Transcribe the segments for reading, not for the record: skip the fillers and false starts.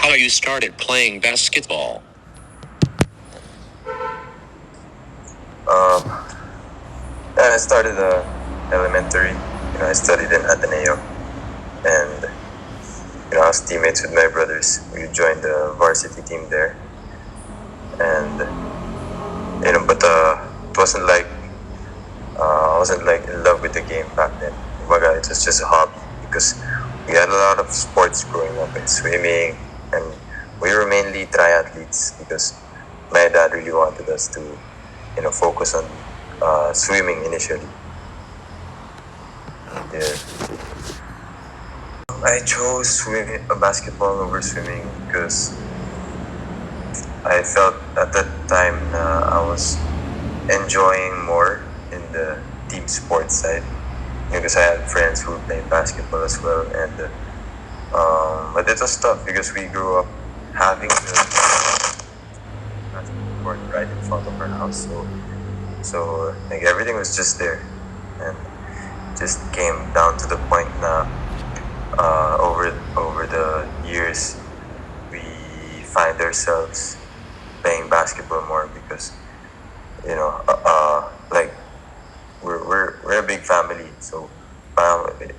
How you started playing basketball? Um, I started elementary. I studied in Ateneo, and I was teammates with my brothers. We joined the varsity team there, and it wasn't like I wasn't like in love with the game back then. Kumbaga, it was just a hobby because we had a lot of sports growing up, like swimming, and we were mainly triathletes because my dad really wanted us to, focus on swimming initially. Yeah. I chose basketball over swimming because I felt at that time I was enjoying more in the team sports side because I had friends who played basketball as well, and but it was tough because we grew up having the basketball court right in front of our house, so like everything was just there, and just came down to the point now. Over the years, we find ourselves playing basketball more because like we're a big family. So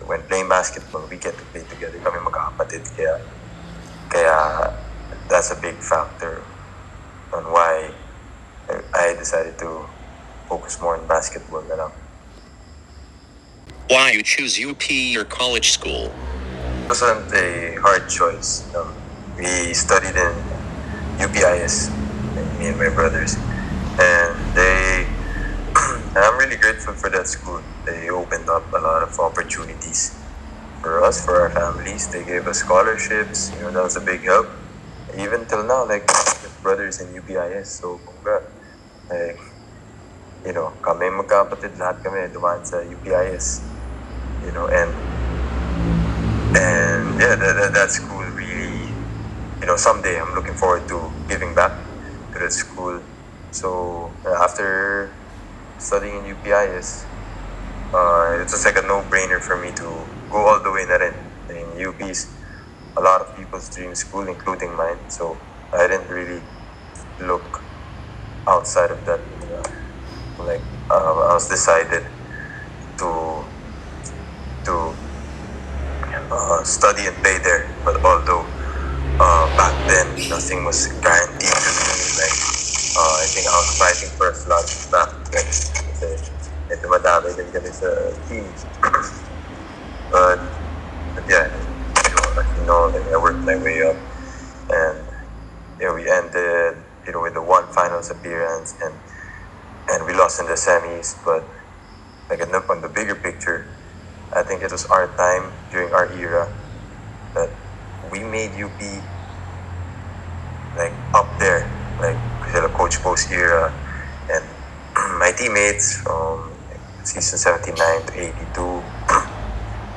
when playing basketball, we get to play together. Kami magkakapatid, kaya that's a big factor on why I decided to focus more on basketball na lang. Why you choose UP or college school? It wasn't a hard choice. We studied in UPIS, me and my brothers, and I'm really grateful for that school. They opened up a lot of opportunities for us, for our families. They gave us scholarships. That was a big help. Even till now, like with brothers in UPIS. So, like, kami magkapatid, lahat kami dumaan sa UPIS. And yeah, that school really, someday I'm looking forward to giving back to that school. So after studying in UPIS, it was like a no-brainer for me to go all the way na rin. In UP's a lot of people's dream school, including mine. So I didn't really look outside of that. I was decided to study and play there. But although back then nothing was guaranteed to me, like I think I was fighting for a slot back then. Kasi medyo madami din kami sa team. but yeah, like I worked my way up, and we ended with the one finals appearance, and we lost in the semis. But like on the bigger picture, I think it was our time during our era that we made UP like up there, like the Coach Post era, and my teammates from season 79 to 82.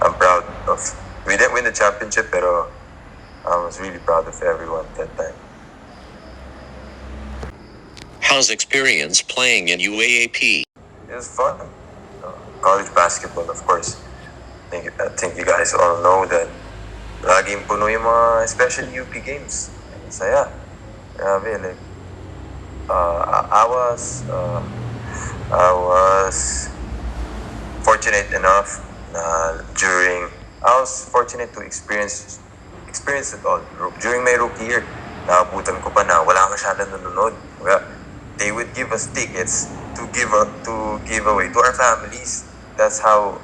I'm proud of. We didn't win the championship, pero I was really proud of everyone that time. How's experience playing in UAAP? It was fun. College basketball, of course. I think you guys all know that laging puno yung mga especially UP games. Saya. Grabe, like, I was fortunate enough I was fortunate to experience it all. During my rookie year, naabutan ko pa na wala masyadong nanonood. They would give us tickets to give away to our families. That's how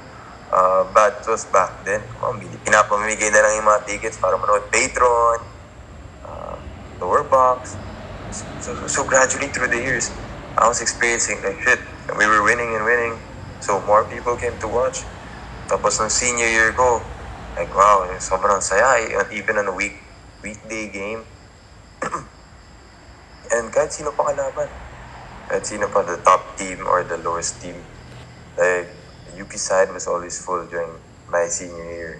bad it was back then. Pinapamimigay na lang yung mga tickets para manood. Patron, lower box. So gradually through the years, I was experiencing like shit. We were winning and winning. So more people came to watch. Tapos ng senior year ko, like wow, sobrang saya. Even on a weekday game. And kahit sino pa kalaban. Kahit sino pa, the top team or the lowest team. Like, the UP side was always full during my senior year.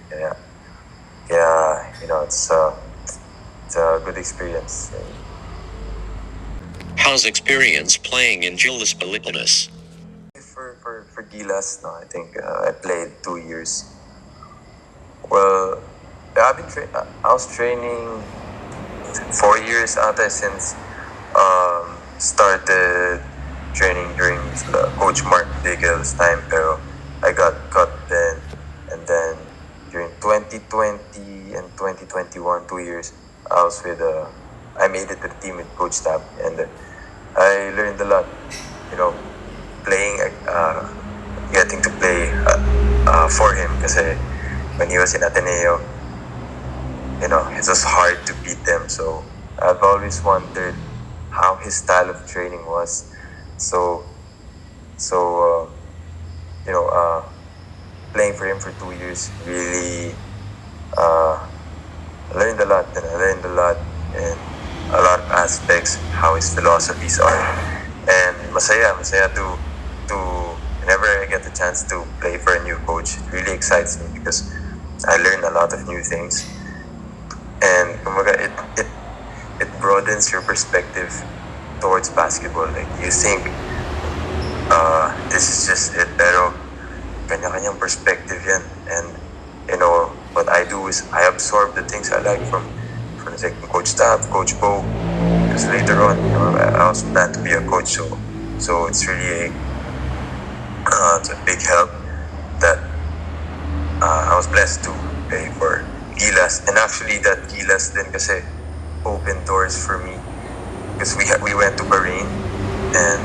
Yeah, it's a good experience. How's experience playing in Gilas Pilipinas? For Gilas, no, I think I played 2 years. Well, I was training 4 years ata since started training during Coach Mark Digel's time, pero I got cut then. And then during 2020 and 2021, 2 years, I was with I made it to the team with Coach Tab, and I learned a lot. You know, playing, getting to play for him, kasi when he was in Ateneo, you know, it was hard to beat them. So I've always wondered how his style of training was. So you know, playing for him for 2 years really learned a lot, and I learned a lot in a lot of aspects, how his philosophies are, and masaya to whenever I get the chance to play for a new coach, it really excites me because I learn a lot of new things, and it broadens your perspective towards basketball. Like, you think this is just it, pero kanya-kanyang perspective yan. And you know, what I do is I absorb the things I like from like Coach Tab, Coach Bo, because later on, you know, I also plan to be a coach, so it's really it's a big help that I was blessed to play for Gilas. And actually, that Gilas din kasi opened doors for me, because we went to Bahrain, and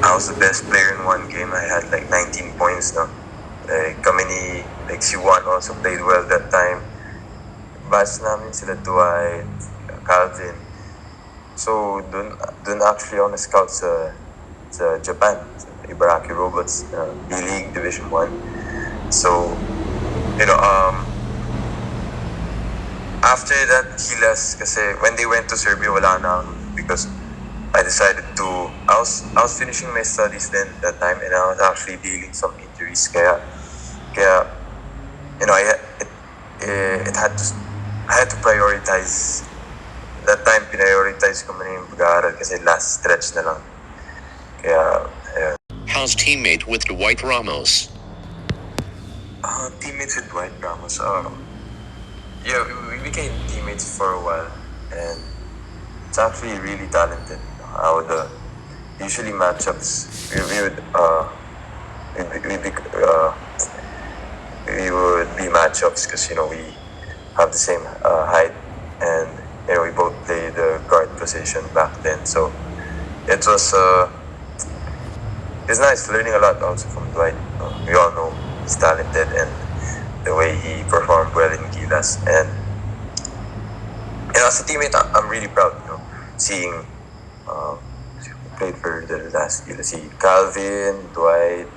I was the best player in one game. I had like 19 points, no? Like, kami ni, like, si Kwan also played well that time. Batch namin sila Dwight, Calvin. So, dun actually ako na-scout sa Japan, sa Ibaraki Robots, B-League Division 1. So, you know, after that, Gilas, kasi when they went to Serbia, wala na ako, because I decided to, I was finishing my studies then that time, and I was actually dealing some injuries, kaya you know, I had to prioritize. That time, prioritize ko muna yung pag-aaral kasi last stretch na lang. Kaya, ayun. How's teammate with Dwight Ramos? Teammates with Dwight Ramos, yeah, we became teammates for a while, and it's actually really talented. I would usually matchups, we would be matchups because, you know, we have the same height, and, you know, we both played the guard position back then. So it was it's nice learning a lot also from Dwight. We all know he's talented, and the way he performed well in Gilas, and you know, as a teammate, I'm really proud, you know, seeing who played for the last Gilas, see Calvin, Dwight,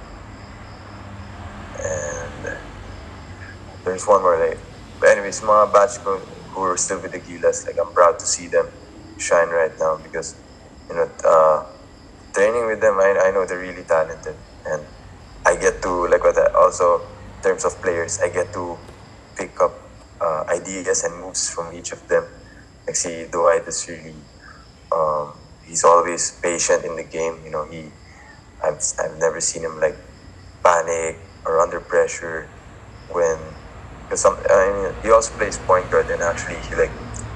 and there's one more, like, but anyways, mga batch ko who are still with the Gilas, like, I'm proud to see them shine right now, because, you know, training with them, I know they're really talented, and I get to, like, also in terms of players, I get to pick up ideas and moves from each of them. Like, see, Dwight is really he's always patient in the game. You know, I've never seen him like panic or under pressure when, because he also plays point guard, and actually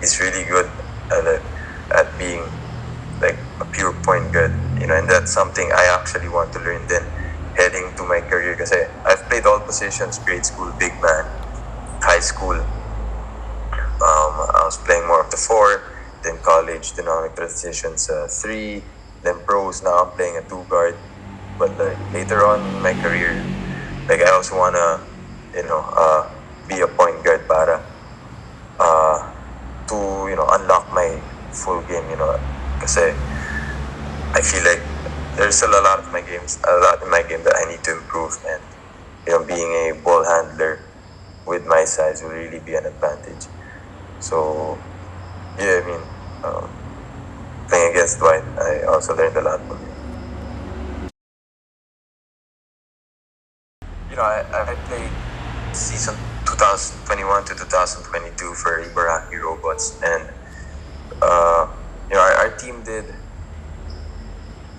he's really good at being like a pure point guard, you know, and that's something I actually want to learn then heading to my career, kasi I've played all positions, grade school, big man, high school. I was playing more of the 4, then college, dynamic transitions 3, then pros, now I'm playing a 2 guard. But later on in my career, like, I also wanna, you know, be a point guard para to, you know, unlock my full game, you know, kasi I feel like there's still a lot in my game that I need to improve, and, you know, being a ball handler with my size will really be an advantage. So yeah, I mean, playing against Dwight, I also learned a lot from him. You know, I played season 2021 to 2022 for Ibaraki Robots, and you know, our team did.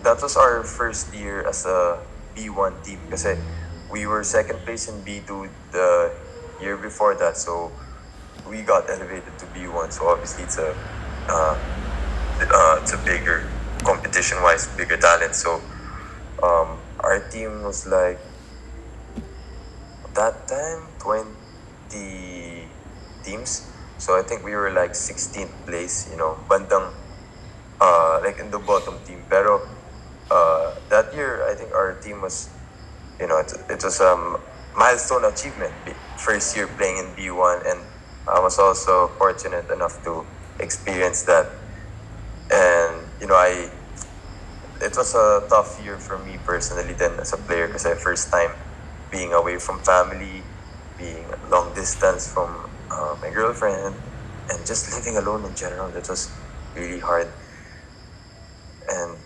That was our first year as a B1 team, kasi we were second place in B2 the year before that, so we got elevated to B1. So obviously it's a it's a bigger competition-wise, bigger talent. So our team was like that time 20 teams. So I think we were like 16th place, bandang like in the bottom team. Pero that year I think our team was, it was a milestone achievement. First year playing in B1, and I was also fortunate enough to experience that. And it was a tough year for me personally then as a player, because I first time being away from family, being long distance from my girlfriend, and just living alone in general. That was really hard. And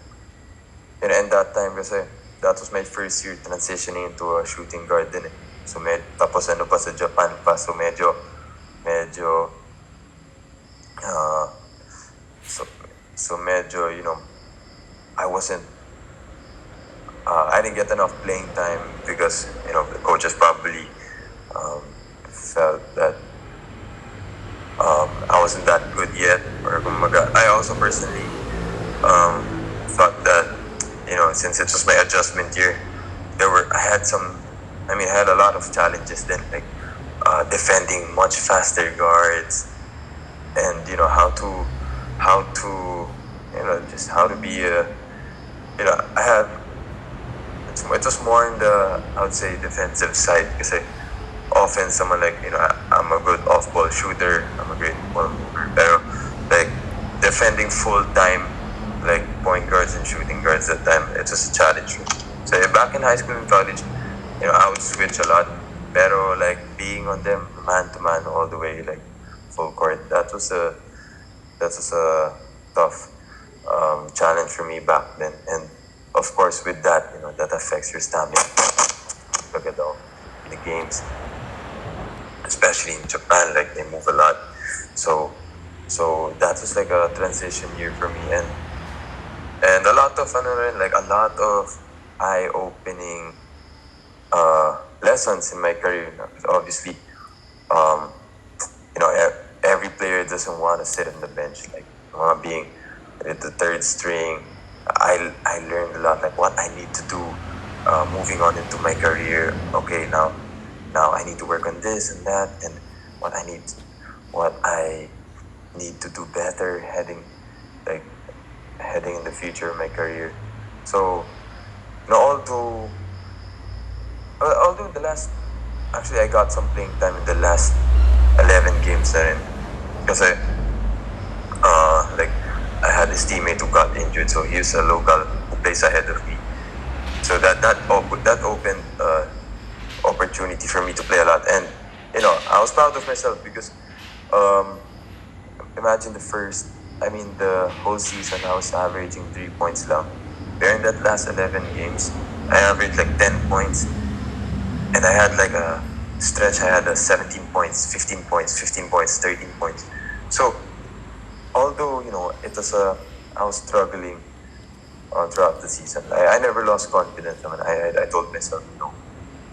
and that time kasi that was my first year transitioning into a shooting guard din eh. So tapos pa sa Japan pa, so medyo so medyo I wasn't I didn't get enough playing time because the coaches probably felt that I wasn't that good yet, or I also personally thought that since it was my adjustment year, I had a lot of challenges then, like defending much faster guards, and how to just how to be it was more in the, I would say, defensive side, because offense, someone like I'm a good off-ball shooter, I'm a great ball mover, pero like defending full-time like point guards and shooting guards that time, it was a challenge. So back in high school and college, I would switch a lot, pero like being on them man to man all the way, like full court, that was a tough challenge for me back then. And of course with that, that affects your stamina. Look at all the games, especially in Japan, like they move a lot. So that was like a transition year for me, and a lot of eye-opening lessons in my career. Obviously, every player doesn't want to sit on the bench. Like being the third string, I learned a lot, like what I need to do moving on into my career. Okay, now I need to work on this and that, and what I need to do better heading in the future of my career. So although the last, actually I got some playing time in the last 11 games na rin, kasi I had this teammate who got injured, so he was a local who plays ahead of me. So that opened opportunity for me to play a lot, and I was proud of myself because imagine the whole season I was averaging 3 points lang. During that last 11 games, I averaged like 10 points, and I had like a stretch. I had 17 points, 15 points, 15 points, 13 points. So although I was struggling throughout the season, I never lost confidence. I told myself,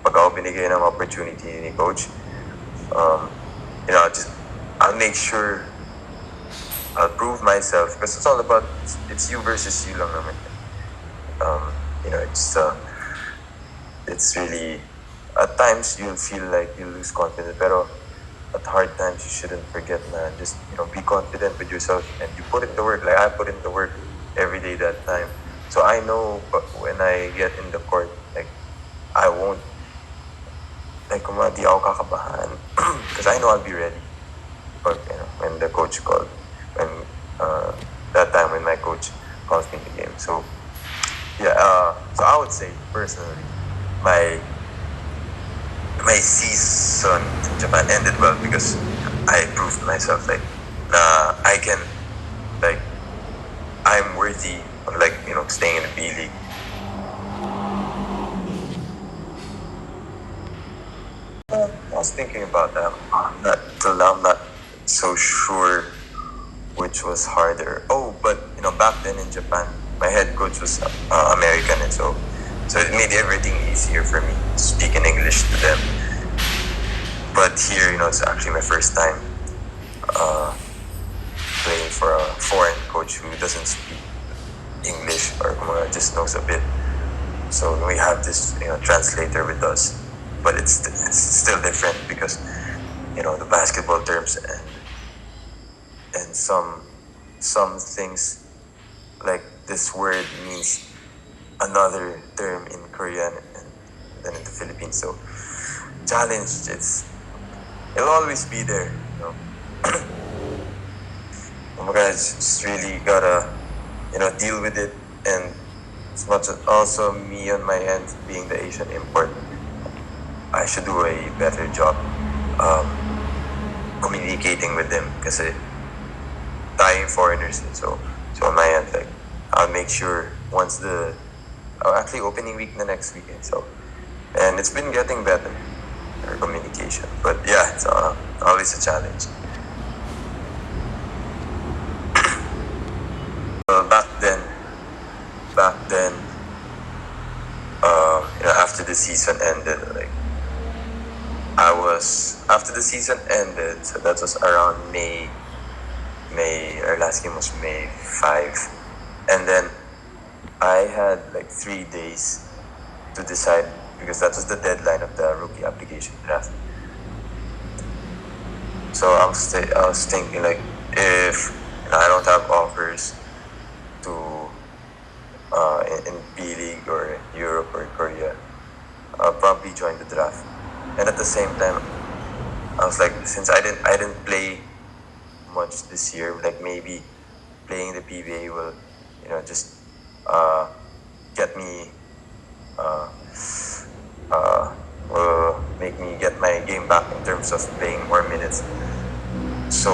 pag ako binigay ng opportunity ni coach, I'll make sure I'll prove myself, because it's all about, it's you versus you lang naman. It's really, at times you'll feel like you lose confidence, pero at hard times you shouldn't forget na just be confident with yourself, and you put in the work. Like I put in the work every day that time. So I know, but when I get in the court, like I won't, like di ako kakabahan because I know I'll be ready. But when the coach called, when that time when my coach calls me in the game. So so I would say personally, my season in Japan ended well because I proved myself I can, I'm worthy of staying in the B League. I was thinking about that. Till now, I'm not so sure which was harder. Oh, but back then in Japan, my head coach was American, and so it made everything easier for me speaking English to them. But here, it's actually my first time playing for a foreign coach who doesn't speak English or just knows a bit. So we have this translator with us, but it's still different because the basketball terms and some things like this word means another term in Korean and than in the Philippines. So challenge, it'll always be there. Oh my God, just really gotta deal with it. And as much as also me on my end being the Asian import, I should do a better job communicating with them kasi tayong foreigners. So on my end, like I'll make sure once actually opening week na next weekend. So and it's been getting better, our communication. But yeah, it's always a challenge. Back then, after the season ended, after the season ended, so that was around May, our last game was May 5. And then I had 3 days to decide because that was the deadline of the rookie application draft. So I was thinking if I don't have offers to in B League or Europe or Korea, I'll probably join the draft. And at the same time, I was since I didn't play much this year, maybe playing the PBA will just get me will make me get my game back in terms of playing more minutes. So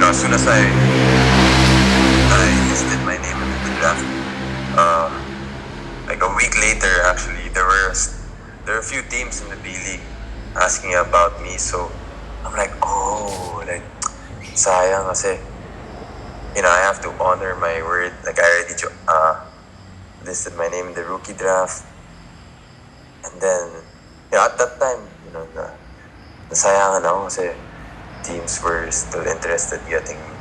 as soon as I listed my name in the draft, a week later, actually, there were a few teams in the B League asking about me. So I'm sayang kasi I have to honor my word. I already listed my name in the rookie draft, and then at that time nasayangan ako kasi teams were still interested getting me.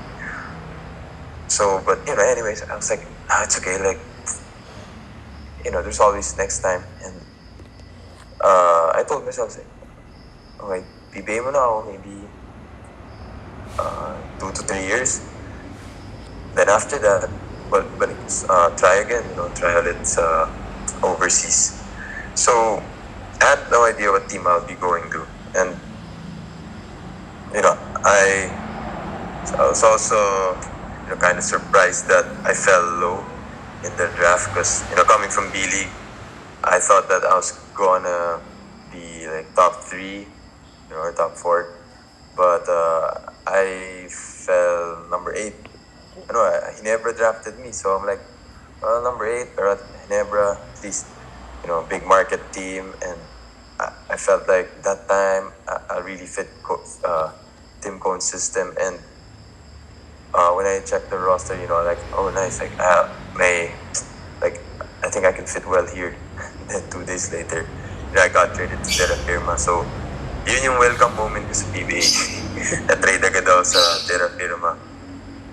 So, but anyways, I was it's okay. There's always next time. And I told myself, okay, PBA mo na ako maybe 2 to 3 years. Then after that, but try again. Try ulit sa overseas. So I had no idea what team I'll be going to, and I was also kind of surprised that I fell low in the draft because coming from B League, I thought that I was gonna be top 3 or top 4, but I fell number 8. Ginebra drafted me, so I'm number 8 or at Ginebra, at least big market team, and I felt like that time I really fit Tim Cohn's system. And when I checked the roster, oh nice, I think I can fit well here. Then 2 days later, I got traded to Terrafirma. So yun yung welcome moment ko sa PBA. Na-trade agad ako sa Terrafirma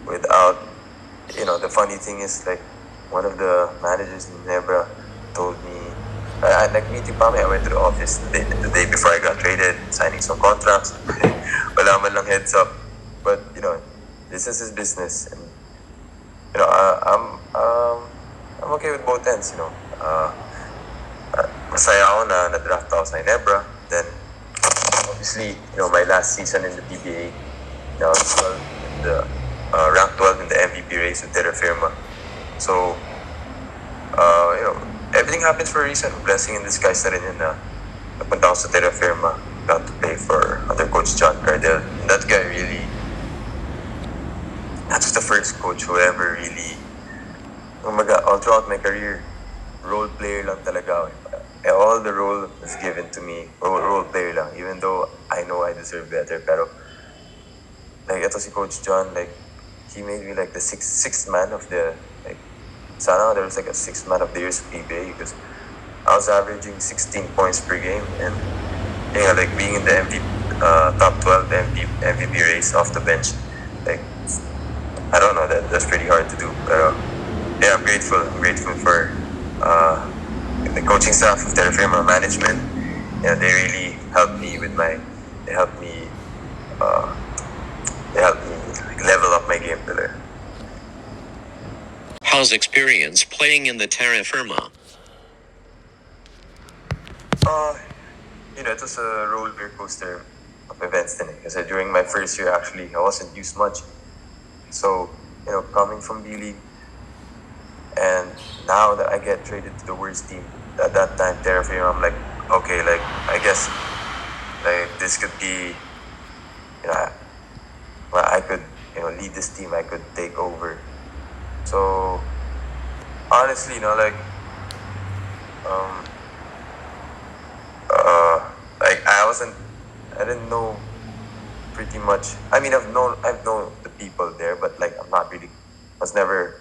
without, the funny thing is one of the managers in Ginebra told me, nag-meeting pa kami, I went to the office the day before I got traded, signing some contracts. Wala man lang heads up. But, business is business. And, I'm okay with both ends, masaya ako na na-draft ako sa Ginebra. Then, obviously, my last season in the PBA, I was 12 in the, ranked 12 in the MVP race with Terrafirma. So, everything happens for a reason. Blessing in disguise na rin yun na napunta ako sa Terrafirma. Got to play for under Coach John Cardell. And that guy really, that's the first coach who ever really, all throughout my career, role player lang talaga. All the role was given to me, role player lang, even though I know I deserve better. Pero, ito si Coach John, he made me the sixth man of the, sana there was a sixth man of the year sa PBA because I was averaging 16 points per game, and being in the MVP, top 12 MVP race off the bench, I don't know, that's pretty hard to do. But yeah, I'm grateful. I'm grateful for the coaching staff of Terrafirma management. Yeah, they really helped me with my. They helped me. Uh, they helped me like, level up my game today. How's experience playing in the Terrafirma? It was a roller coaster of events then. Because during my first year, actually, I wasn't used much. So, coming from B League, and now that I get traded to the worst team, at that time, Terrafirma, I'm like, okay, like, I guess, like, this could be, well, I could, lead this team, I could take over. So, honestly, like, I didn't know pretty much. I mean, I've known the people there, but like, I'm not really, was never,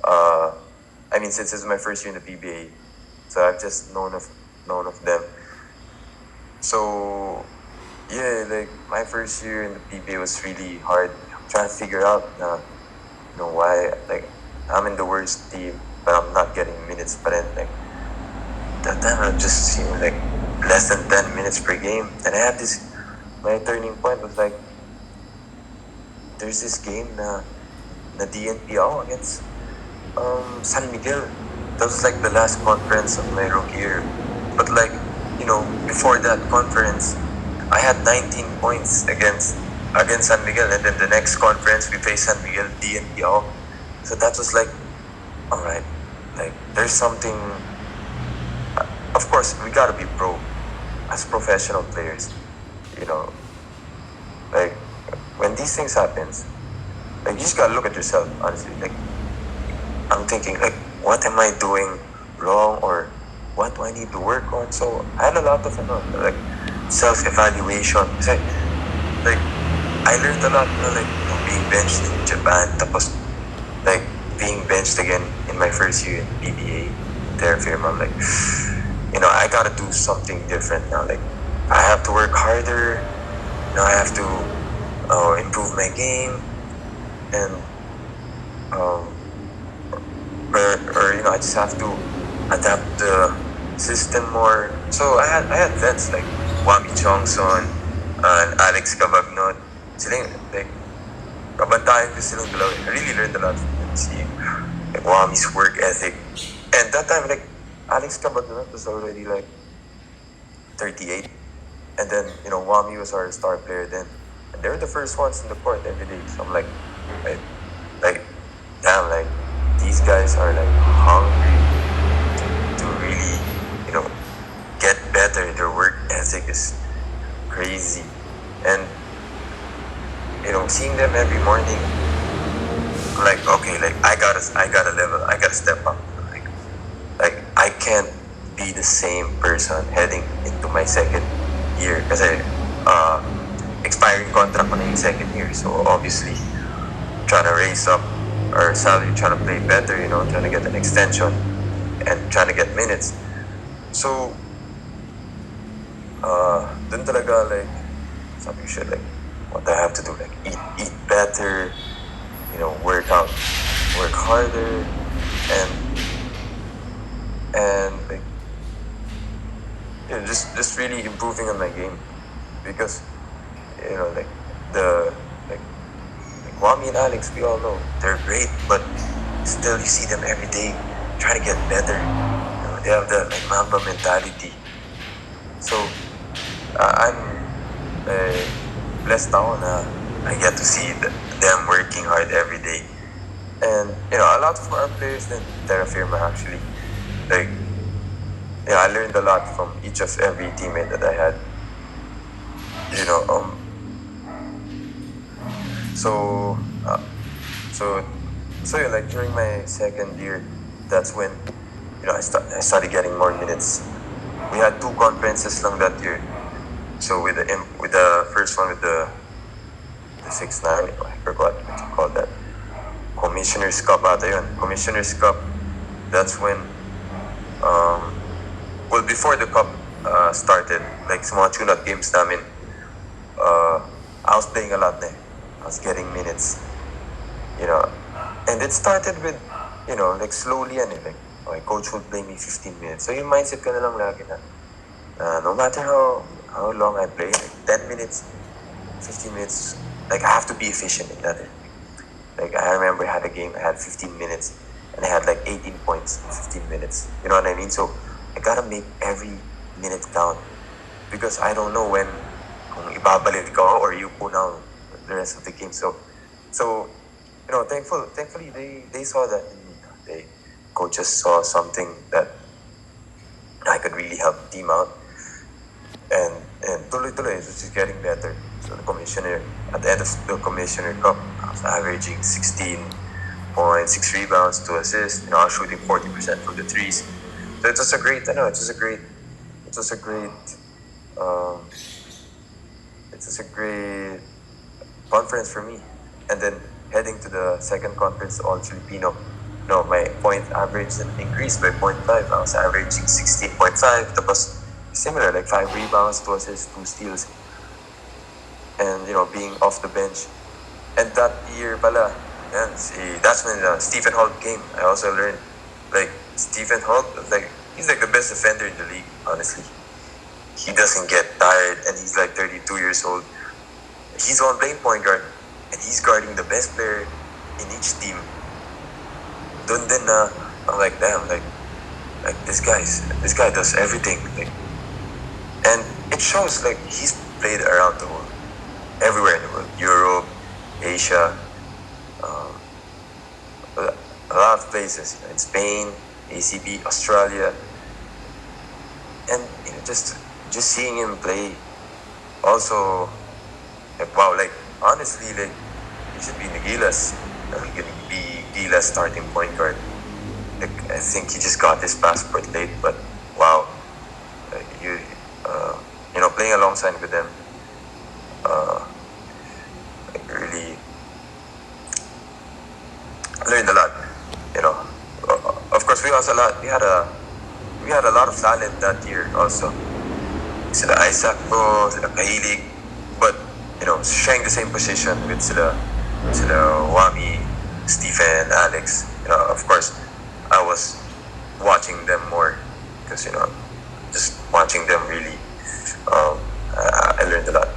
I mean, since it's my first year in the PBA, so I've just known of them. So, yeah, like, my first year in the PBA was really hard. I'm trying to figure out, why, like, I'm in the worst team, but I'm not getting minutes, but then, like, that time I just like less than 10 minutes per game. And I had my turning point was like, there's this game na DNPO against San Miguel. That was like the last conference of my rookie year. But like, before that conference, I had 19 points against San Miguel. And then the next conference, we faced San Miguel, DNPO. So that was like, alright, like there's something. Of course, we gotta be pro as professional players. Like when these things happens, like you just gotta look at yourself. Honestly, like I'm thinking, like, what am I doing wrong, or what do I need to work on? So I had a lot of like self-evaluation. Like I learned a lot. Like being benched in Japan, tapos like being benched again in my first year in PBA, Terrafirma. I'm like, I gotta do something different now. Like, I have to work harder. I have to improve my game, and I just have to adapt the system more. So I had vets like Juami and Alex Cabagnot. Sila like kabantayan ko silang dalawa. I really learned a lot from them. See, like Juami's work ethic, and that time like Alex Cabagnot was already like 38. And then, Juami was our star player then. And they were the first ones in the court every day. So I'm like, damn, like, these guys are like hungry to really, get better. Their work ethic is crazy. And, seeing them every morning, I'm like, okay, like, I gotta level, I gotta step up. Like I can't be the same person heading into my second year kasi expiring contract ko na yung second year. So obviously, trying to raise up our salary, trying to play better, trying to get an extension and trying to get minutes. So dun talaga like sabi ko siya like what I have to do, like eat better, work out, work harder, and like just really improving on my game, because like Juami and Alex, we all know they're great, but still you see them every day trying to get better. They have the like Mamba mentality. So I'm blessed now na I get to see them working hard every day. And a lot of our players then Terrafirma actually, like, I learned a lot from each of every teammate that I had. So like during my second year, that's when I started getting more minutes. We had 2 conferences lang that year. So with the first one with the 6-9, I forgot what you call that. Commissioner's Cup ata yun. Commissioner's Cup. That's when before the cup started, like sa mga tune-up games namin, I was playing a lot eh. I was getting minutes. you know, and it started with, like slowly like, okay, coach would play me 15 minutes. So yung mindset ko na lang lagi na, no matter how long I play, like 10 minutes, 15 minutes, like I have to be efficient in that. Like I remember I had a game, I had 15 minutes, and I had like 18 points in 15 minutes. You know what I mean? So I gotta make every minute count because I don't know when kung ibabalik ko or you pull down the rest of the game. So thankfully they saw that in me. They coaches saw something that I could really help the team out, and tuloy-tuloy, it's just getting better. So the commissioner, at the end of the commissioner cup, I was averaging 16.6 rebounds, 2 assists. I was shooting 40% from the threes. So it was a great, conference for me. And then heading to the second conference, all Filipino, my point average increased by 0.5. I was averaging 16.5. Tapos similar, like 5 rebounds, 2 assists, 2 steals. And, being off the bench. And that year pala, that's when Stephen Holt came. I also learned, like, Stephen Holt, like, he's like the best defender in the league, honestly. He doesn't get tired, and he's like 32 years old. He's on playing point guard, and he's guarding the best player in each team. Dun din I'm like, damn, like this guy does everything. Like, and it shows, like, he's played around the world, everywhere in the world, Europe, Asia, a lot of places, in Spain, ACB, Australia, and just seeing him play, also, like, wow, like, honestly, like, he should be in the Gilas. He could be Gilas starting point guard. Like, I think he just got his passport late, but wow, like, playing alongside with them, like, really learned a lot. Of course, we had a lot of talent that year also. Sila Isaac ko, sila Kahilig, but sharing the same position with sila Juami, Stephen, Alex. Of course, I was watching them more because just watching them really, I learned a lot.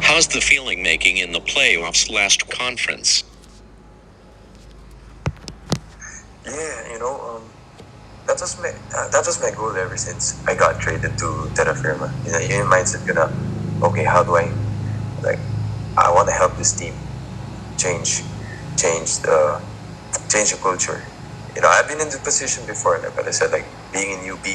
How's the feeling making in the playoffs last conference? Yeah, that was my goal ever since I got traded to Terrafirma. Yung mindset ko na, okay, how do I want to help this team change the culture. I've been in this position before, like I said, like being in UP,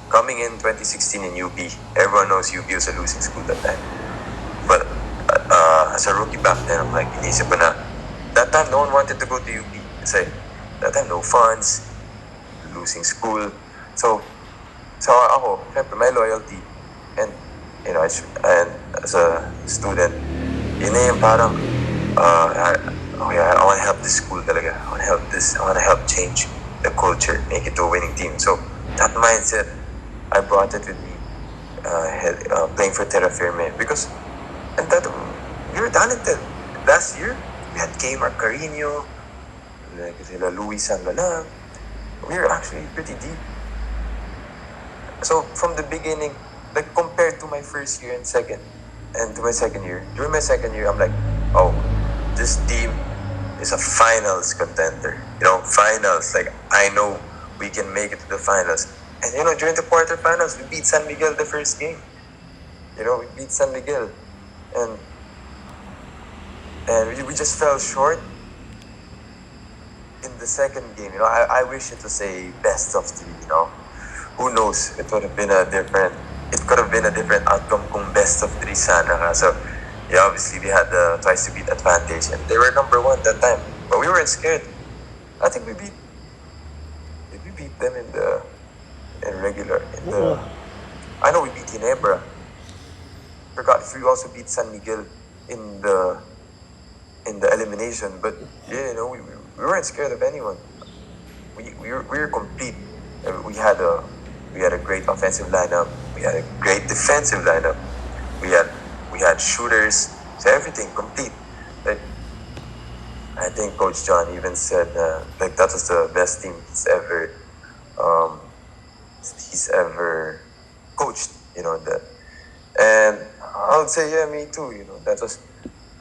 coming in 2016 in UP, everyone knows UP was a losing school that time. But as a rookie back then, I'm like, inisip ko na, that time no one wanted to go to UP. Kasi that time no funds, losing school. So ako, syempre, my loyalty, and and as a student, yun na yung parang, I want to help this school talaga. I want to help change the culture, make it to a winning team. So that mindset, I brought it with me, playing for Terrafirma, because we were talented. Last year, we had Kmar Carino, like Luis Sangalang. We were actually pretty deep. So from the beginning, like compared to my first year and to my second year, during my second year, I'm like, oh, this team is a finals contender. Finals. Like, I know we can make it to the finals. And during the quarterfinals, we beat San Miguel the first game. We beat San Miguel, and we just fell short in the second game. I wish it was a best of 3. Who knows? It could have been a different outcome kung best of 3 sana. So yeah, obviously we had the twice to beat advantage, and they were number 1 that time. But we weren't scared. I think we beat them I know we beat Ginebra. Forgot if we also beat San Miguel in the elimination. But yeah, we weren't scared of anyone. We were complete. We had a great offensive lineup. We had a great defensive lineup. We had shooters. So everything complete. Like I think Coach John even said like that was the best team um, he's ever coached. That, and I would say yeah, me too.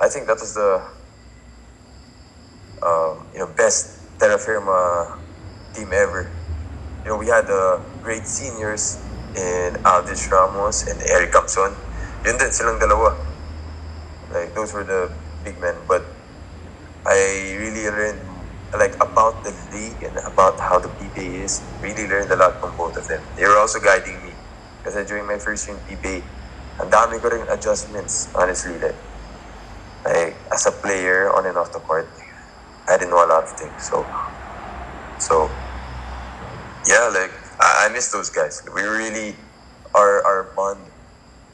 I think that was the best Terrafirma team ever. We had great seniors in Aldis Ramos and Eric Capson. Yun din, silang dalawa. Like, those were the big men. But I really learned, like, about the league and about how the PBA is. Really learned a lot from both of them. They were also guiding me. Kasi during my first year in PBA, ang dami ko rin adjustments, honestly. Like, as a player on and off the court, I didn't know a lot of things. So yeah, like I miss those guys. We really, our bond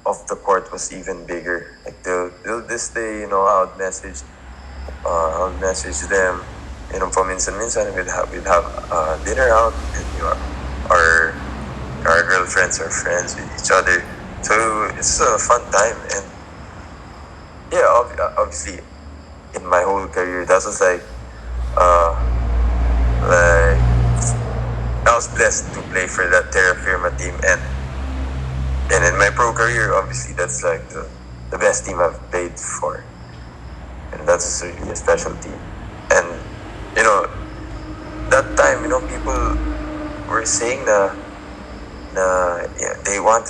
off the court was even bigger. Like till this day, I'll message them. Paminsan-minsan we'd have dinner out, and our girlfriends are friends with each other. So it's a fun time, and yeah, obviously in my whole career, that was like I was blessed to play for that Terrafirma team, and in my pro career, obviously that's like the best team I've played for, and that's really a special team. And that time, people were saying yeah, they want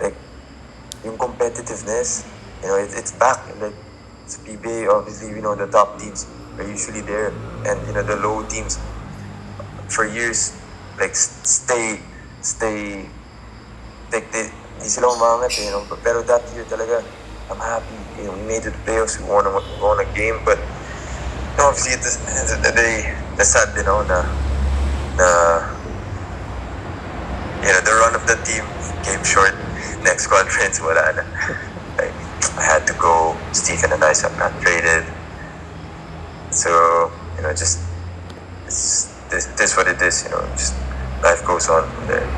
like yung competitiveness, it's back. Like it's PBA, obviously, the top teams are usually there, and the low teams for years like stay like di sila umangat, pero that year talaga I'm happy, we made it to the playoffs, we won a game, but obviously at the end of the day, nasad din ako na the run of the team came short. Next conference, wala na. Like, I had to go. Stephen and I have not traded. So, just this what it is, just life goes on from there.